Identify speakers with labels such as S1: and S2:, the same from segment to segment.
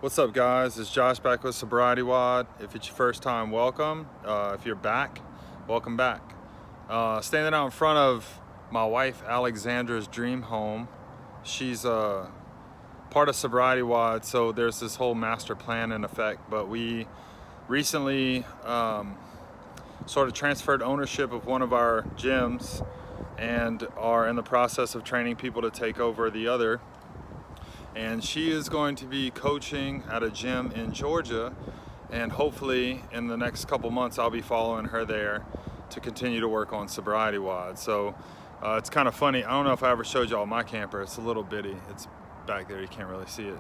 S1: What's up, guys? It's Josh back with SobrietyWoD. If it's your first time, welcome. If you're back, welcome back. Standing out in front of my wife Alexandra's dream home. She's part of SobrietyWoD, so there's this whole master plan in effect. But we recently sort of transferred ownership of one of our gyms and are in the process of training people to take over the other. And she is going to be coaching at a gym in Georgia, and hopefully in the next couple months I'll be following her there to continue to work on SobrietyWoD. So it's kind of funny. I don't know if I ever showed y'all my camper. It's a little bitty. It's back there. You can't really see it.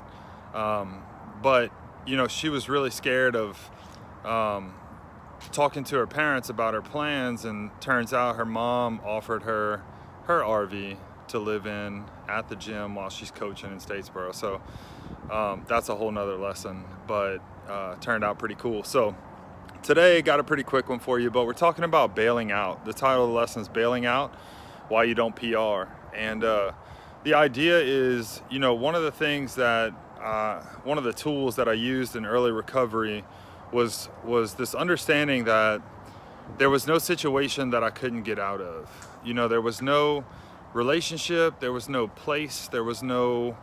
S1: But you know, she was really scared of talking to her parents about her plans, and turns out her mom offered her RV to live in at the gym while she's coaching in Statesboro. So that's a whole nother lesson, but turned out pretty cool. So today got a pretty quick one for you, but we're talking about bailing out. The title of the lesson is Bailing Out Why You Don't PR. And the idea is, you know, one of the things that one of the tools that I used in early recovery was this understanding that there was no situation that I couldn't get out of. You know, there was no relationship, there was no place, there was no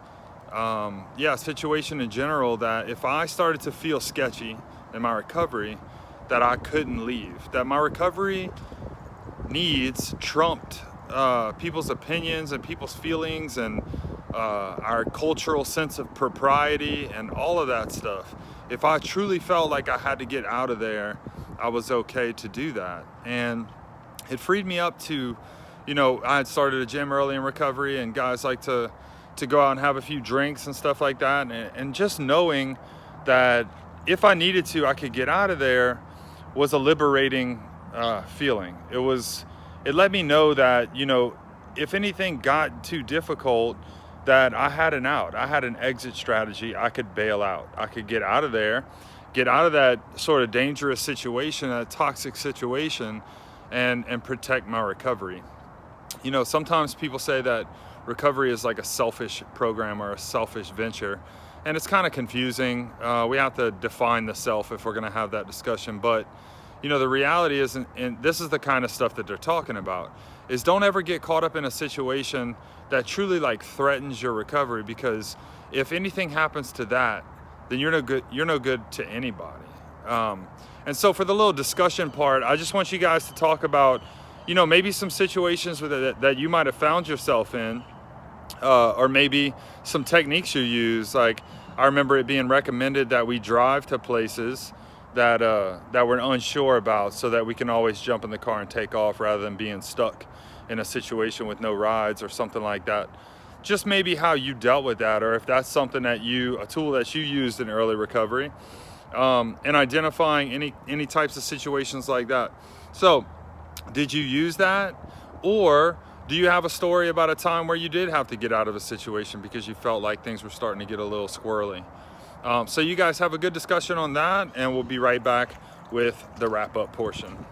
S1: situation in general that if I started to feel sketchy in my recovery, that I couldn't leave, that my recovery needs trumped people's opinions and people's feelings and our cultural sense of propriety and all of that stuff. If I truly felt like I had to get out of there, I was okay to do that. And it freed me up to, you know, I had started a gym early in recovery, and guys like to go out and have a few drinks and stuff like that. And just knowing that if I needed to, I could get out of there was a liberating feeling. It let me know that, you know, if anything got too difficult, that I had an out. I had an exit strategy. I could bail out. I could get out of there, get out of that sort of dangerous situation, that toxic situation, and protect my recovery. You know, sometimes people say that recovery is like a selfish program or a selfish venture, and it's kind of confusing. We have to define the self if we're going to have that discussion. But, you know, the reality is, and this is the kind of stuff that they're talking about, is don't ever get caught up in a situation that truly like threatens your recovery, because if anything happens to that, then you're no good to anybody. And so for the little discussion part, I just want you guys to talk about, you know, maybe some situations that you might have found yourself in, or maybe some techniques you use. Like, I remember it being recommended that we drive to places that we're unsure about, so that we can always jump in the car and take off rather than being stuck in a situation with no rides or something like that. Just maybe how you dealt with that, or if that's something a tool that you used in early recovery, and identifying any types of situations like that. So, did you use that? Or do you have a story about a time where you did have to get out of a situation because you felt like things were starting to get a little squirrely? So you guys have a good discussion on that, and we'll be right back with the wrap-up portion.